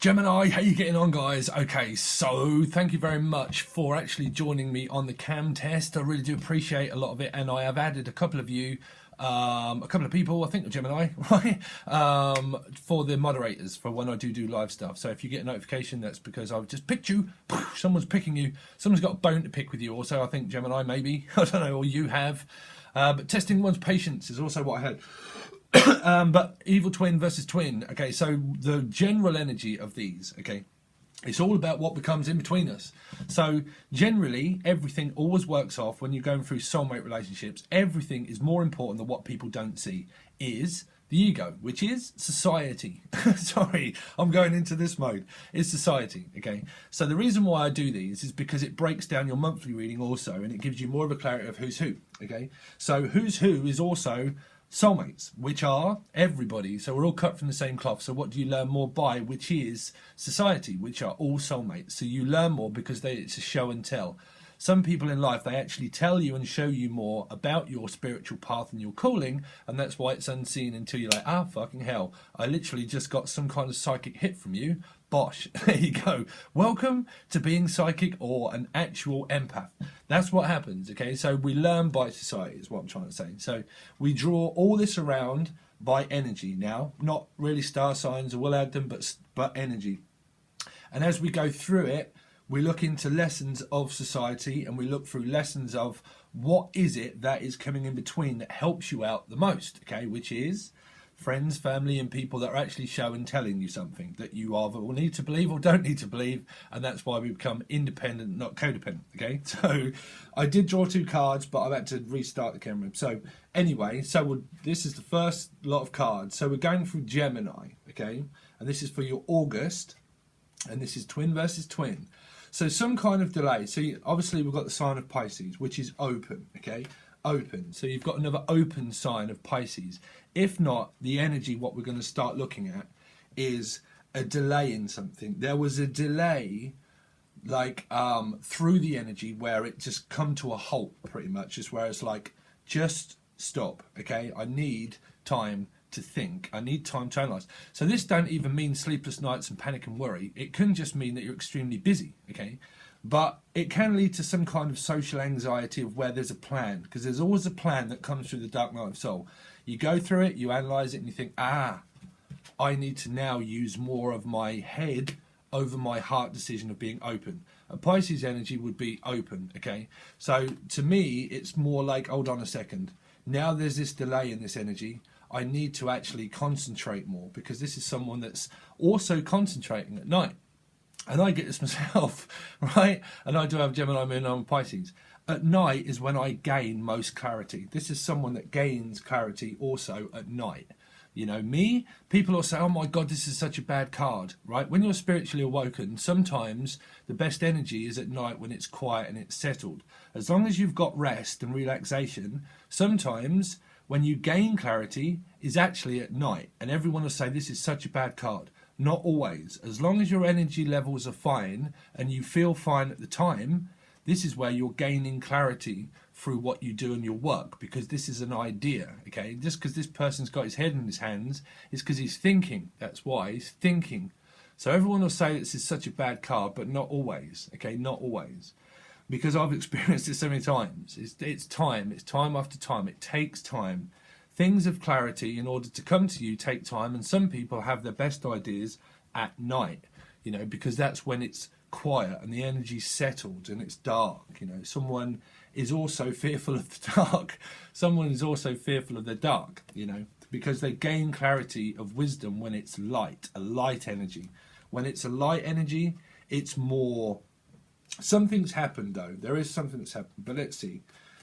Gemini, how you getting on, guys? Okay, so thank you very much for actually joining me on the cam test. I really do appreciate a lot of it, and I have added a couple of you, a couple of people, I think Gemini, right, for the moderators for when I do live stuff. So if you get a notification, that's because I've just picked you. Someone's picking you. Someone's got a bone to pick with you. Also, I think Gemini, maybe, I don't know, or you have. But testing one's patience is also what I had. But evil twin versus twin. Okay, so the general energy of these, okay, it's all about what becomes in between us. So generally, everything always works off when you're going through soulmate relationships. Everything is more important than what people don't see is the ego, which is society. Sorry, I'm going into this mode. It's society, okay? So the reason why I do these is because it breaks down your monthly reading also, and it gives you more of a clarity of who's who, okay? So who's who is also soulmates, which are everybody. So we're all cut from the same cloth. So what do you learn more by? Which is society, which are all soulmates. So you learn more because it's a show and tell. Some people in life, they actually tell you and show you more about your spiritual path and your calling, and that's why it's unseen until you're like, ah, fucking hell, I literally just got some kind of psychic hit from you. Bosh, there you go. Welcome to being psychic or an actual empath. That's what happens, okay? So we learn by society is what I'm trying to say. So we draw all this around by energy now, not really star signs, or we'll add them, but energy. And as we go through it, we look into lessons of society, and we look through lessons of what is it that is coming in between that helps you out the most, okay? Which is friends, family, and people that are actually showing, telling you something that you either will need to believe or don't need to believe, and that's why we become independent, not codependent, okay? So I did draw two cards, but I've had to restart the camera. So anyway, this is the first lot of cards. So we're going through Gemini, okay? And this is for your August, and this is twin versus twin. So some kind of delay. So obviously we've got the sign of Pisces, which is open, okay? Open. So you've got another open sign of Pisces. If not, the energy, what we're going to start looking at is a delay in something. There was a delay like through the energy where it just come to a halt pretty much, is where it's like, just stop, okay? I need time to think. I need time to analyze. So this don't even mean sleepless nights and panic and worry. It can just mean that you're extremely busy, okay? But it can lead to some kind of social anxiety of where there's a plan, because there's always a plan that comes through the dark night of soul. You go through it, you analyze it, and you think, I need to now use more of my head over my heart decision of being open. A Pisces energy would be open, okay? So to me, it's more like, hold on a second. Now there's this delay in this energy. I need to actually concentrate more, because this is someone that's also concentrating at night. And I get this myself, right? And I do have Gemini moon on Pisces. At night is when I gain most clarity. This is someone that gains clarity also at night. You know, me, people will say, oh my God, this is such a bad card, right? When you're spiritually awoken, sometimes the best energy is at night when it's quiet and it's settled. As long as you've got rest and relaxation, sometimes when you gain clarity is actually at night. And everyone will say, this is such a bad card. Not always. As long as your energy levels are fine and you feel fine at the time, this is where you're gaining clarity through what you do in your work, because this is an idea, okay? Just because this person's got his head in his hands is because he's thinking. That's why he's thinking. So everyone will say this is such a bad card, but not always, okay? Not always. Because I've experienced it so many times. It's time. It's time after time. It takes time. Things of clarity, in order to come to you, take time, and some people have their best ideas at night, you know, because that's when it's quiet and the energy's settled and it's dark. You know, someone is also fearful of the dark. Someone is also fearful of the dark, you know, because they gain clarity of wisdom when it's light, a light energy. When it's a light energy, it's more, something's happened though. There is something that's happened, but let's see.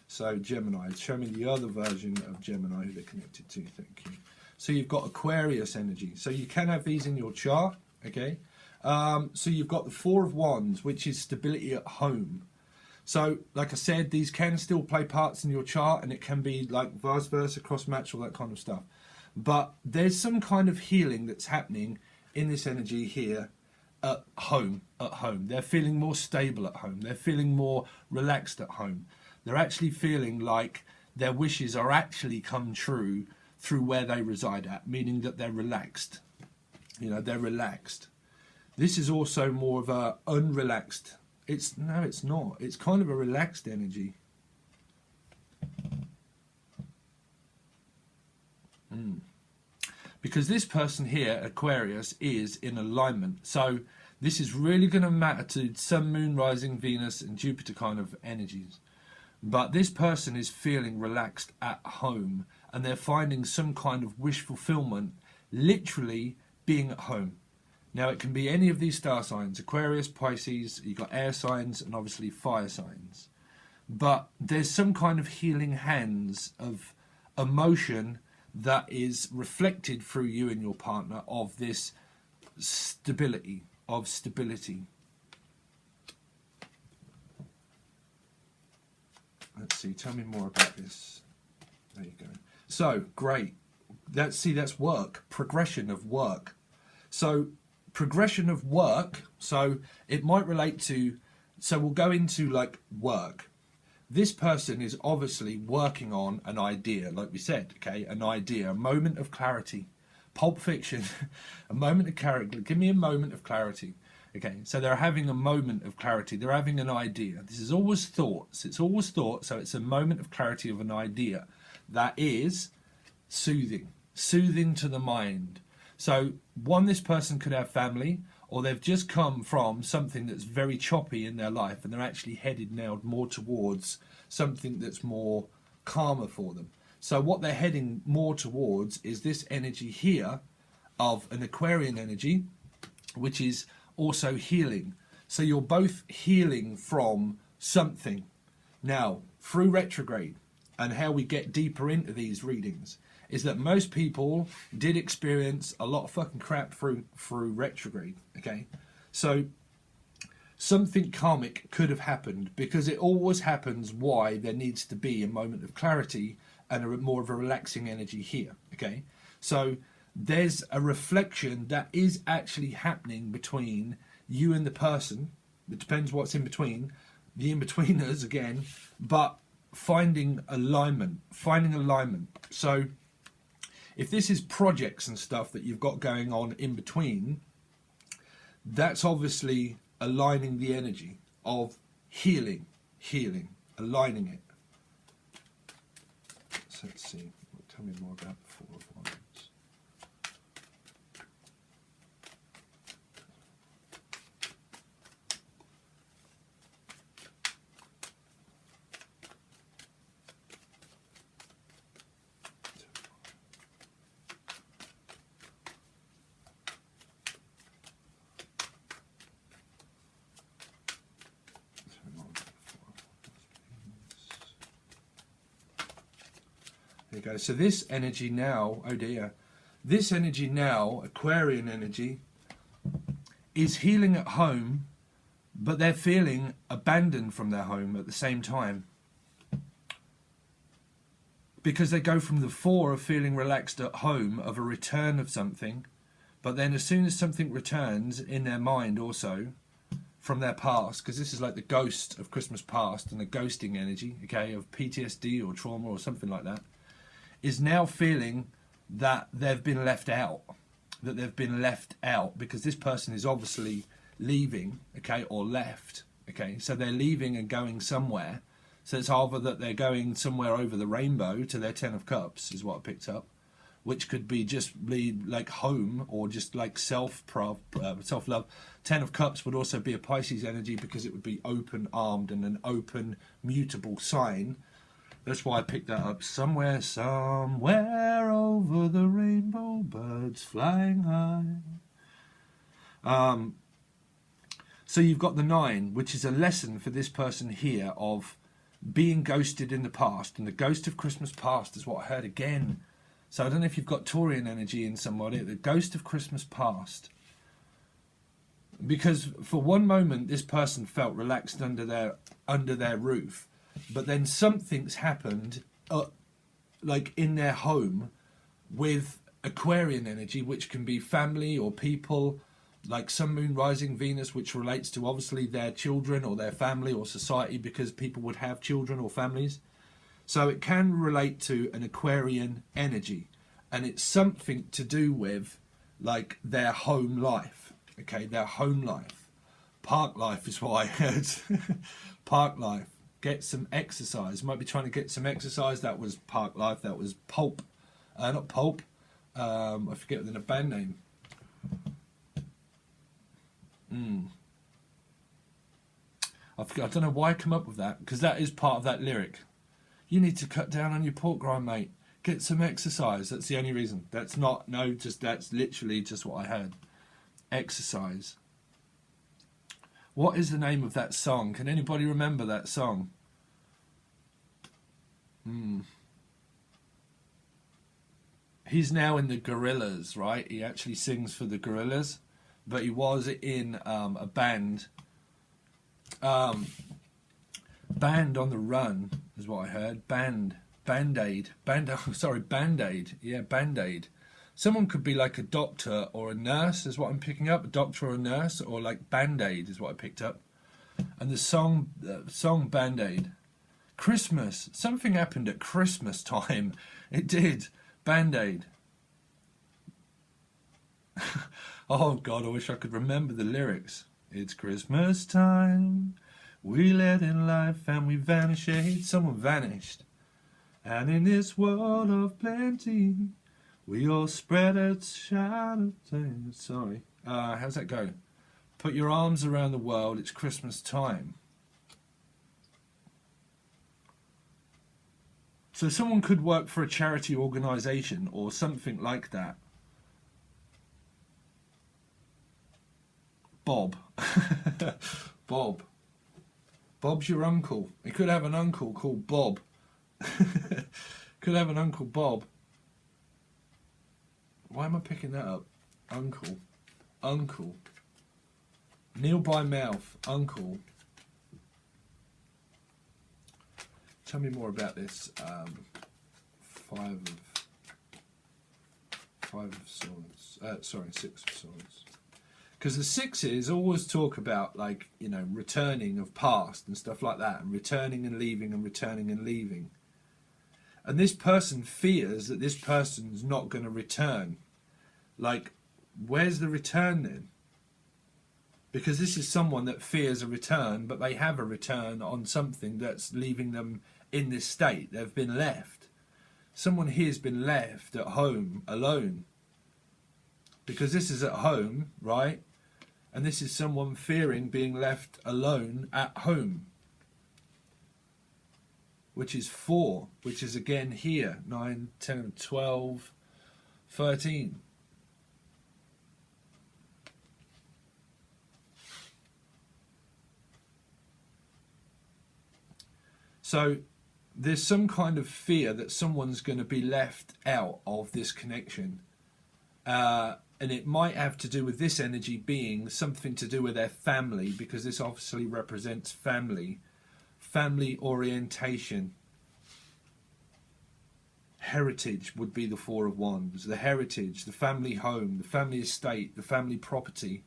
So Gemini, show me the other version of Gemini who they're connected to. Thank you. So you've got Aquarius energy. So you can have these in your chart, okay? So you've got the Four of Wands, which is stability at home. So, like I said, these can still play parts in your chart, and it can be like vice versa, cross match, all that kind of stuff. But there's some kind of healing that's happening in this energy here at home. At home, they're feeling more stable at home. They're feeling more relaxed at home. They're actually feeling like their wishes are actually come true through where they reside at, meaning that they're relaxed. You know, they're relaxed. This is also more of a unrelaxed. No, it's not. It's kind of a relaxed energy. Because this person here, Aquarius, is in alignment. So this is really going to matter to Sun, Moon, Rising, Venus and Jupiter kind of energies. But this person is feeling relaxed at home, and they're finding some kind of wish fulfillment literally being at home. Now it can be any of these star signs: Aquarius, Pisces, you've got air signs and obviously fire signs. But there's some kind of healing hands of emotion that is reflected through you and your partner, of this stability, Let's see, tell me more about this. There you go. So, great. That's work, progression of work. So, progression of work, so it might relate to, so we'll go into like work. This person is obviously working on an idea, like we said, okay? An idea, a moment of clarity. Pulp Fiction, a moment of clarity. Give me a moment of clarity. Okay, so they're having a moment of clarity. They're having an idea. This is always thoughts. It's always thought, so it's a moment of clarity of an idea that is soothing to the mind. So, one, this person could have family, or they've just come from something that's very choppy in their life, and they're actually headed now more towards something that's more calmer for them. So what they're heading more towards is this energy here of an Aquarian energy, which is also healing. So you're both healing from something. Now, through retrograde, and how we get deeper into these readings, is that most people did experience a lot of fucking crap through retrograde, okay? So something karmic could have happened, because it always happens why there needs to be a moment of clarity and more of a relaxing energy here, okay? So there's a reflection that is actually happening between you and the person. It depends what's in between, the in-betweeners again, but finding alignment. So if this is projects and stuff that you've got going on in between, that's obviously aligning the energy of healing, aligning it. So let's see, tell me more about the Four of Wands. There you go. So this energy now, oh dear, this energy now, Aquarian energy, is healing at home, but they're feeling abandoned from their home at the same time. Because they go from the Four of feeling relaxed at home, of a return of something, but then as soon as something returns in their mind also, from their past, because this is like the ghost of Christmas past and the ghosting energy, okay, of PTSD or trauma or something like that, is now feeling that they've been left out, because this person is obviously leaving, okay, or left, okay, so they're leaving and going somewhere. So it's either that they're going somewhere over the rainbow to their Ten of Cups, is what I picked up, which could be just like home, or just like self-love. Ten of Cups would also be a Pisces energy, because it would be open-armed and an open, mutable sign. That's why I picked that up. Somewhere over the rainbow, birds flying high. So you've got the 9, which is a lesson for this person here of being ghosted in the past. And the ghost of Christmas past is what I heard again. So I don't know if you've got Taurian energy in somebody. The ghost of Christmas past. Because for one moment, this person felt relaxed under their roof. But then something's happened, like in their home, with Aquarian energy, which can be family or people, like Sun, Moon, Rising, Venus, which relates to obviously their children or their family or society, because people would have children or families. So it can relate to an Aquarian energy, and it's something to do with like their home life. Okay, their home life. Park life is what I heard. Park life. Get some exercise. Might be trying to get some exercise. That was park life. That was pulp. Not pulp. I forget the band name. I don't know why I come up with that, because that is part of that lyric. You need to cut down on your pork rind, mate. Get some exercise. That's the only reason. That's not, no, just that's literally just what I heard. Exercise. What is the name of that song? Can anybody remember that song? He's now in the Gorillaz, right? He actually sings for the Gorillaz, but he was in a band. Band on the Run is what I heard. Band-Aid. Band-Aid. Yeah, Band-Aid. Someone could be like a doctor or a nurse is what I'm picking up. A doctor or a nurse, or like Band-Aid is what I picked up. And the song Band-Aid. Christmas. Something happened at Christmas time. It did. Band-Aid. Oh God, I wish I could remember the lyrics. It's Christmas time. We let in life and we vanish. Someone vanished. And in this world of plenty, we all spread a shadow. Sorry. How's that go? Put your arms around the world. It's Christmas time. So someone could work for a charity organisation or something like that. Bob. Bob. Bob's your uncle. He could have an uncle called Bob. Could have an Uncle Bob. Why am I picking that up? Uncle. Uncle. Kneel by mouth. Uncle. Tell me more about this. Five of swords. Sorry, 6 of swords. Because the sixes always talk about, like, you know, returning of past and stuff like that, and returning and leaving and returning and leaving. And this person fears that this person's not going to return. Like, where's the return then? Because this is someone that fears a return, but they have a return on something that's leaving them in this state. They've been left. Someone here's been left at home alone. Because this is at home, right? And this is someone fearing being left alone at home. Which is 4, which is again here. 9, 10, 12, 13. So there's some kind of fear that someone's going to be left out of this connection. And it might have to do with this energy being something to do with their family, because this obviously represents family. Family orientation. Heritage would be the 4 of Wands. The heritage, the family home, the family estate, the family property,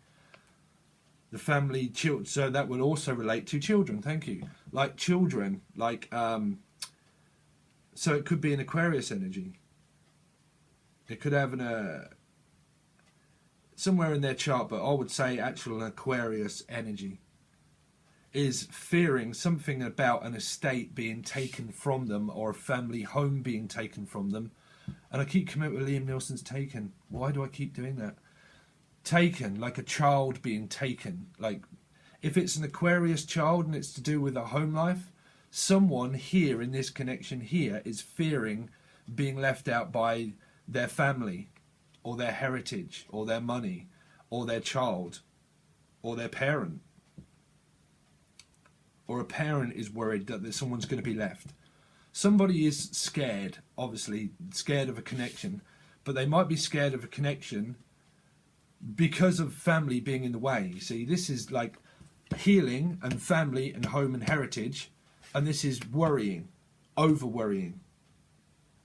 the family children. So that would also relate to children. Thank you. Like children, like so it could be an Aquarius energy. It could have an somewhere in their chart, but I would say actual Aquarius energy is fearing something about an estate being taken from them, or a family home being taken from them. And I keep coming up with Liam Neeson's Taken. Why do I keep doing that? Taken, like a child being taken. Like, if it's an Aquarius child and it's to do with a home life, someone here in this connection here is fearing being left out by their family, or their heritage, or their money, or their child, or their parent. Or a parent is worried that someone's going to be left. Somebody is scared, obviously, scared of a connection, but they might be scared of a connection because of family being in the way. See, this is like healing and family and home and heritage, and this is worrying, over-worrying,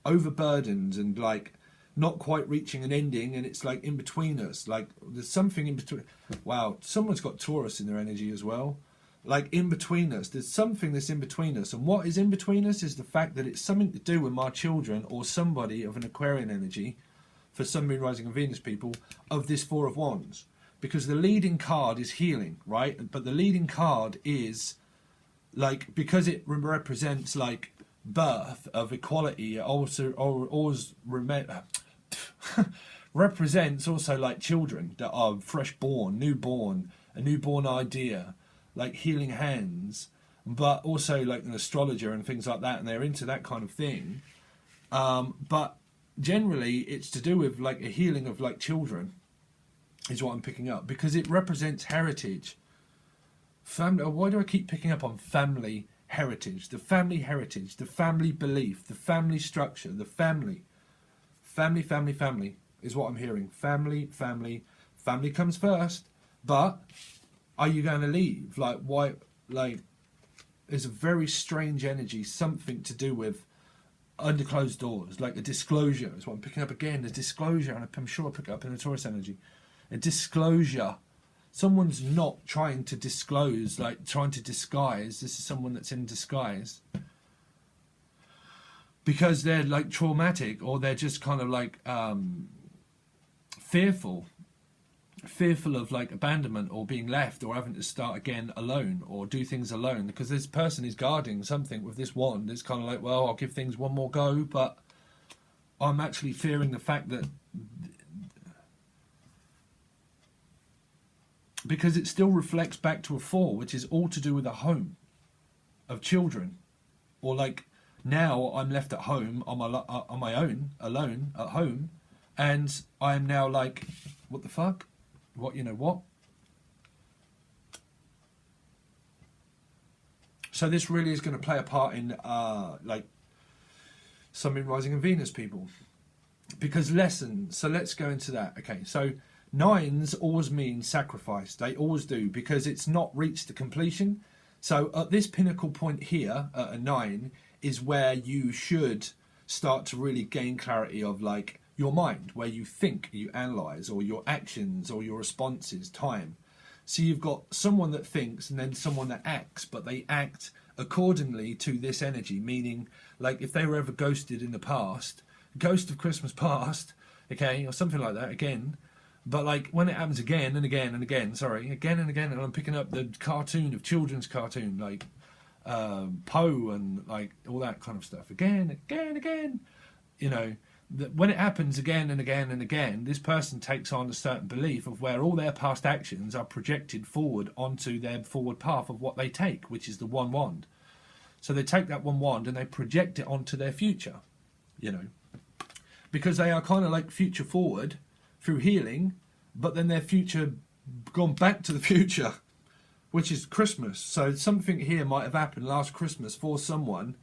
overburdened, and like not quite reaching an ending, and it's like in between us, like there's something in between. Wow, someone's got Taurus in their energy as well. Like in between us, there's something that's in between us, and what is in between us is the fact that it's something to do with my children, or somebody of an Aquarian energy, for Sun, Moon, Rising and Venus people, of this 4 of Wands. because the leading card is healing, right? But the leading card is like, because it represents like birth of equality, it also always represents also like children that are fresh born, newborn, a newborn idea, like healing hands, but also like an astrologer and things like that, and they're into that kind of thing. But generally it's to do with like a healing of like children is what I'm picking up, because it represents heritage. Family. Why do I keep picking up on family heritage? The family heritage, the family belief, the family structure, the family is what I'm hearing. Family comes first. But are you going to leave? Like, why? Like, there's a very strange energy, something to do with under closed doors, like a disclosure is what I'm picking up again. A disclosure, and I'm sure I pick it up in the Taurus energy. A disclosure. Someone's not trying to disclose, like trying to disguise. This is someone that's in disguise because they're like traumatic, or they're just kind of like fearful of like abandonment or being left or having to start again alone or do things alone, because this person is guarding something with this wand. It's kind of like, well, I'll give things one more go, but I'm actually fearing the fact that, because it still reflects back to a 4, which is all to do with a home of children, or like now I'm left at home on my own, alone at home, and I'm now like, what the fuck? What, you know what? So this really is going to play a part in like Sun, Moon, Rising and Venus people, because lessons. So let's go into that. Okay, so 9s always mean sacrifice. They always do, because it's not reached the completion. So at this pinnacle point here, at a 9, is where you should start to really gain clarity of like your mind, where you think, you analyze, or your actions or your responses, time. So you've got someone that thinks and then someone that acts, but they act accordingly to this energy, meaning like if they were ever ghosted in the past, ghost of Christmas past, okay, or something like that again. But like when it happens again and again and again, again and again, and I'm picking up the cartoon of children's cartoon, like Poe and like all that kind of stuff, again, you know, when it happens again and again and again, this person takes on a certain belief of where all their past actions are projected forward onto their forward path of what they take, which is the one wand. So they take that one wand and they project it onto their future, you know, because they are kind of like future forward through healing, but then their future gone back to the future, which is Christmas. So something here might have happened last Christmas for someone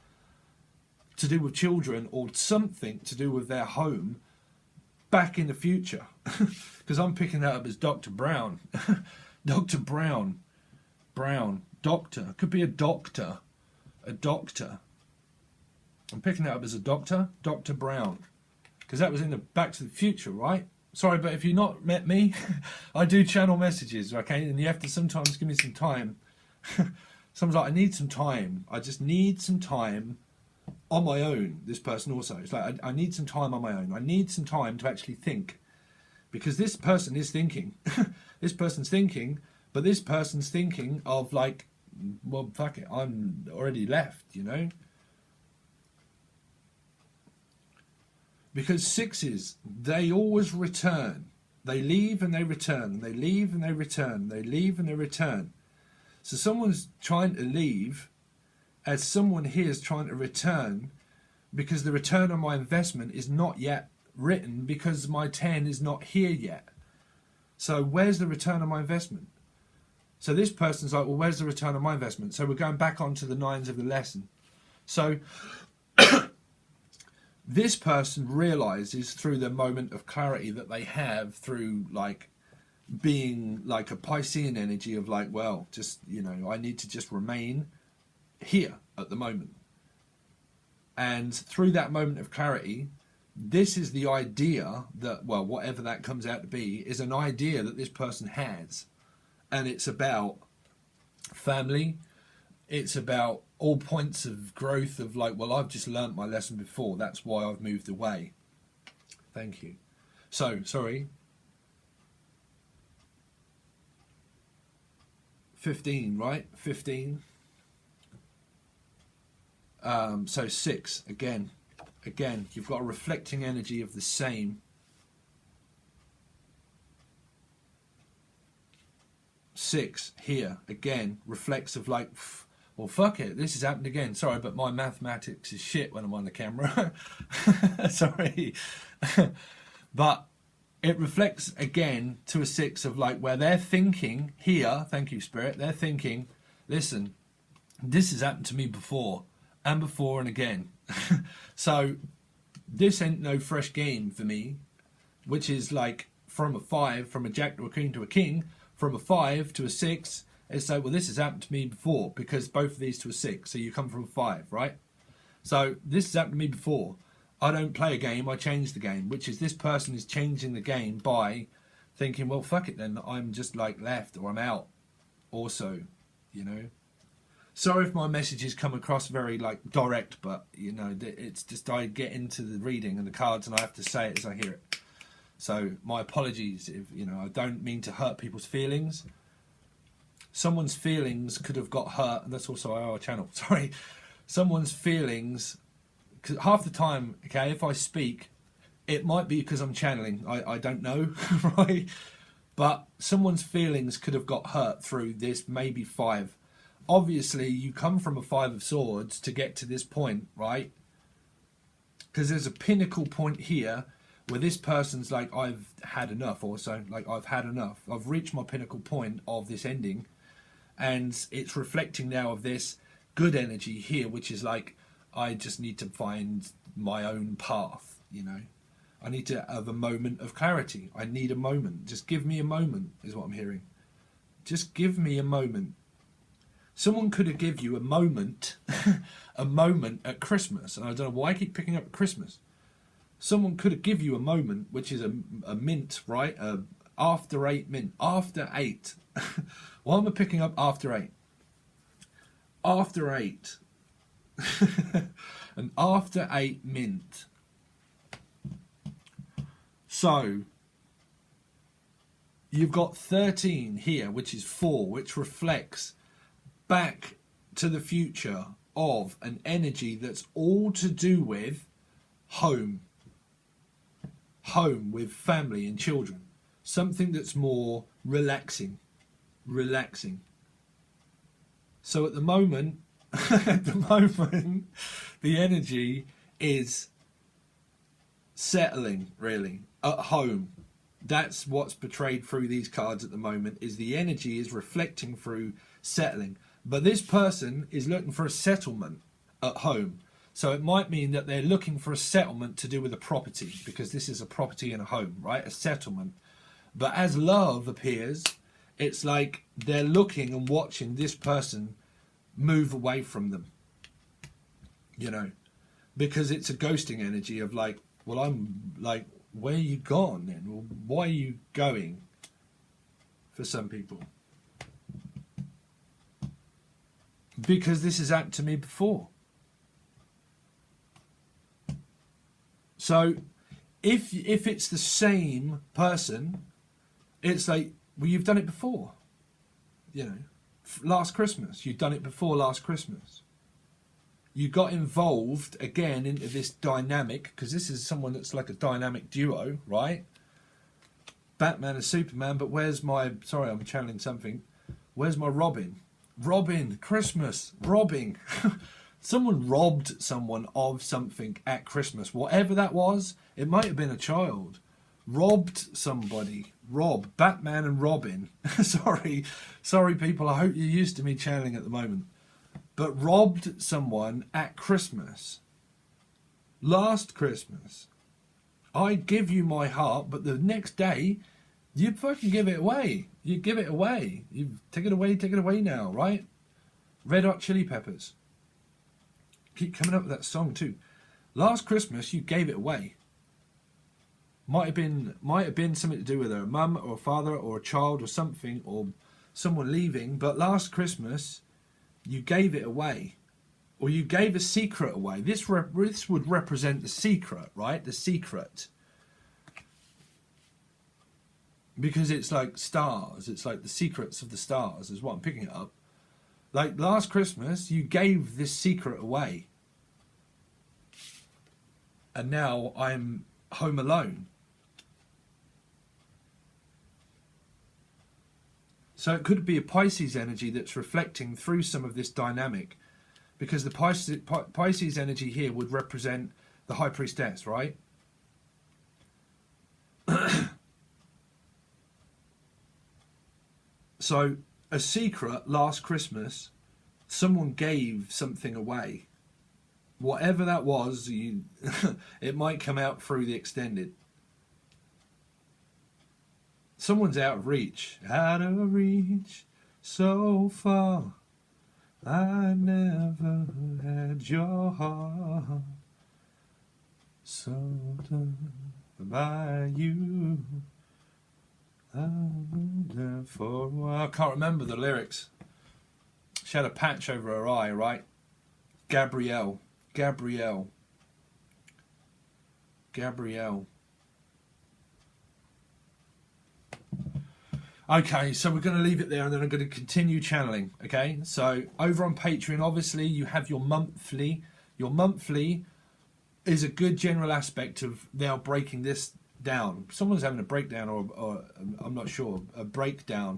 to do with children, or something to do with their home back in the future. Because I'm picking that up as Dr. Brown. Dr. Brown. Doctor. Could be a doctor. I'm picking that up as a doctor. Dr. Brown. Because that was in the Back to the Future, right? Sorry, but if you've not met me, I do channel messages, okay? And you have to sometimes give me some time. Someone's like, I need some time. I just need some time on my own. This person also. It's like, I need some time on my own. I need some time to actually think. Because this person is thinking. This person's thinking, but this person's thinking of like, well, fuck it, I'm already left, you know? Because 6s, they always return. They leave and they return. They leave and they return. They leave and they return. So someone's trying to leave, as someone here is trying to return, because the return on my investment is not yet written, because my 10 is not here yet. So where's the return on my investment? So this person's like, well, where's the return on my investment? So we're going back onto the 9s of the lesson. So this person realizes through the moment of clarity that they have through like being like a Piscean energy of like, well, just, you know, I need to just remain here at the moment. And through that moment of clarity, this is the idea that, well, whatever that comes out to be, is an idea that this person has. And it's about family. It's about all points of growth of like, well, I've just learnt my lesson before. That's why I've moved away. Thank you. So, sorry. 15, right? 15. So 6, again, you've got a reflecting energy of the same. 6 here, again, reflects of like, well, fuck it, this has happened again. Sorry, but my mathematics is shit when I'm on the camera. Sorry. But it reflects again to a 6 of like where they're thinking here, thank you, Spirit, they're thinking, listen, this has happened to me before and again. So this ain't no fresh game for me, which is like from a 5, from a jack to a queen to a king, from a 5 to a 6. It's like, well, this has happened to me before because both of these to a 6. So you come from a 5, right? So this has happened to me before. I don't play a game, I change the game, which is this person is changing the game by thinking, well, fuck it then, I'm just like left or I'm out also, you know. Sorry if my messages come across very like direct, but you know, it's just I get into the reading and the cards and I have to say it as I hear it. So my apologies if, you know, I don't mean to hurt people's feelings. Someone's feelings could have got hurt, and that's also our channel, sorry. Someone's feelings, because half the time, okay, if I speak, it might be because I'm channeling, I don't know, right? But someone's feelings could have got hurt through this maybe 5. Obviously, you come from a 5 of swords to get to this point, right? Because there's a pinnacle point here where this person's like, I've had enough also. Like, I've had enough. I've reached my pinnacle point of this ending. And it's reflecting now of this good energy here, which is like, I just need to find my own path, you know. I need to have a moment of clarity. I need a moment. Just give me a moment, is what I'm hearing. Just give me a moment. Someone could have given you a moment, a moment at Christmas. And I don't know why I keep picking up Christmas. Someone could have given you a moment, which is a mint, right? After 8 mint. After 8. Why am I picking up after 8? After 8. An after 8 mint. So, you've got 13 here, which is 4, which reflects back to the future of an energy that's all to do with home. Home with family and children. Something that's more relaxing. Relaxing. So at the moment, the energy is settling, really, at home. That's what's portrayed through these cards at the moment, is the energy is reflecting through settling. But this person is looking for a settlement at home. So it might mean that they're looking for a settlement to do with a property, because this is a property and a home, right? A settlement. But as love appears, it's like they're looking and watching this person move away from them, you know, because it's a ghosting energy of like, well, I'm like, where are you gone then? Well, why are you going? For some people, because this has happened to me before. So if it's the same person, it's like, well, you've done it before, you know. Last Christmas, you've done it before last Christmas. You got involved again into this dynamic, because this is someone that's like a dynamic duo, right? Batman and Superman, but where's my, sorry, I'm channeling something. Where's my Robin? Robin, Christmas, robbing. Someone robbed someone of something at Christmas. Whatever that was, it might have been a child. Robbed somebody. Rob. Batman and Robin. Sorry people, I hope you're used to me channeling at the moment. But robbed someone at Christmas. Last Christmas. I give you my heart, but the next day, you fucking give it away. You give it away. You take it away now, right? Red Hot Chili Peppers. Keep coming up with that song too. Last Christmas, you gave it away. Might have been something to do with a mum or a father or a child or something, or someone leaving, but last Christmas you gave it away, or you gave a secret away. This would represent the secret, right? The secret. because it's like stars. It's like the secrets of the stars is what I'm picking it up. Like last Christmas, you gave this secret away. And now I'm home alone. So it could be a Pisces energy that's reflecting through some of this dynamic, because the Pisces energy here would represent the High Priestess, right? So a secret last Christmas, someone gave something away. Whatever that was, it might come out through the extended. Someone's out of reach. Out of reach, so far. I never had your heart. So done by you. For a while. I can't remember the lyrics. She had a patch over her eye, right? Gabrielle. Okay, so we're going to leave it there, and then I'm going to continue channeling. Okay, so over on Patreon, obviously you have your monthly. Your monthly is a good general aspect of now breaking this down. Someone's having a breakdown, or I'm not sure, a breakthrough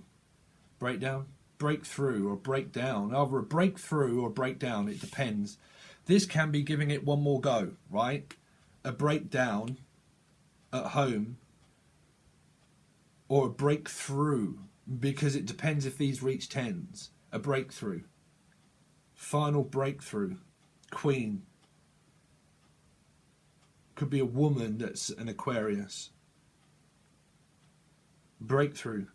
or breakdown. Either a breakthrough or breakdown, it depends. This can be giving it one more go, right? A breakdown at home, or a breakthrough, because it depends if these reach tens. A breakthrough. Final breakthrough. Queen. Could be a woman that's an Aquarius. Breakthrough.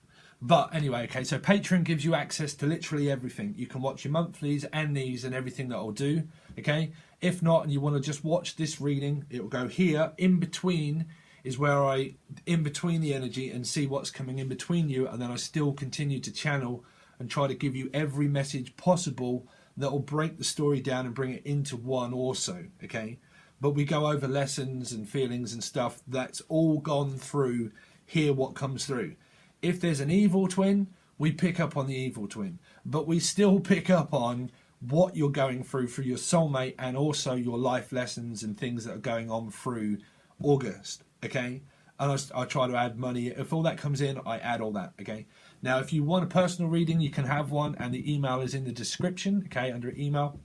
But anyway, okay, so Patreon gives you access to literally everything. You can watch your monthlies and these and everything that I'll do, okay? If not, and you want to just watch this reading, it will go here. In between is where I, in between the energy, and see what's coming in between you, and then I still continue to channel and try to give you every message possible that will break the story down and bring it into one also, okay? But we go over lessons and feelings and stuff. That's all gone through here, what comes through. If there's an evil twin, we pick up on the evil twin. But we still pick up on what you're going through for your soulmate, and also your life lessons and things that are going on through August, okay? And I try to add money. If all that comes in, I add all that, okay? Now, if you want a personal reading, you can have one, and the email is in the description, okay, under email.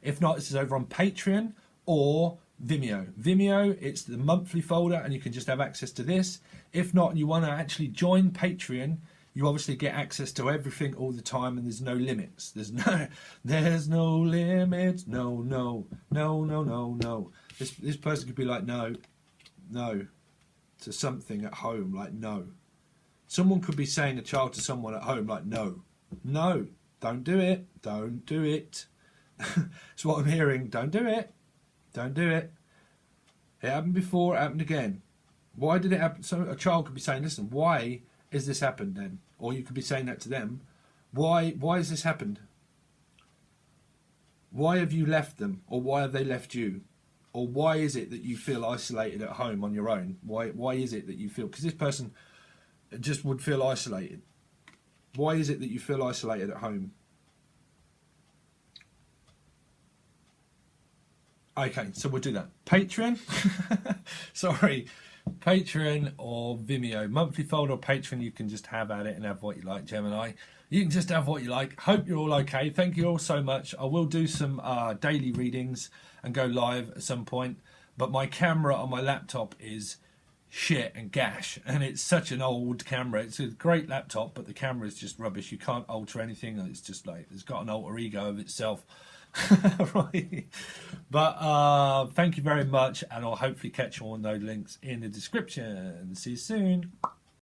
If not, this is over on Patreon or Vimeo. Vimeo, it's the monthly folder, and you can just have access to this. If not, and you want to actually join Patreon, you obviously get access to everything all the time, and there's no limits. There's no limits. No. This person could be like, no, to something at home, like no. Someone could be saying a child to someone at home, like no, don't do it. That's what I'm hearing. Don't do it. It happened before, it happened again. Why did it happen? So a child could be saying, listen, why is this happened then? Or you could be saying that to them. Why has this happened? Why have you left them? Or why have they left you? Or why is it that you feel isolated at home on your own? Why is it that you feel... Because this person just would feel isolated. Why is it that you feel isolated at home? Okay, so we'll do that. Patreon? Sorry. Patreon or Vimeo. Monthly folder or Patreon, you can just have at it and have what you like, Gemini. You can just have what you like. Hope you're all okay. Thank you all so much. I will do some daily readings and go live at some point. But my camera on my laptop is shit and gash. And it's such an old camera. It's a great laptop, but the camera is just rubbish. You can't alter anything. It's just like, it's got an alter ego of itself. Right. But thank you very much, and I'll hopefully catch you on those links in the description. See you soon.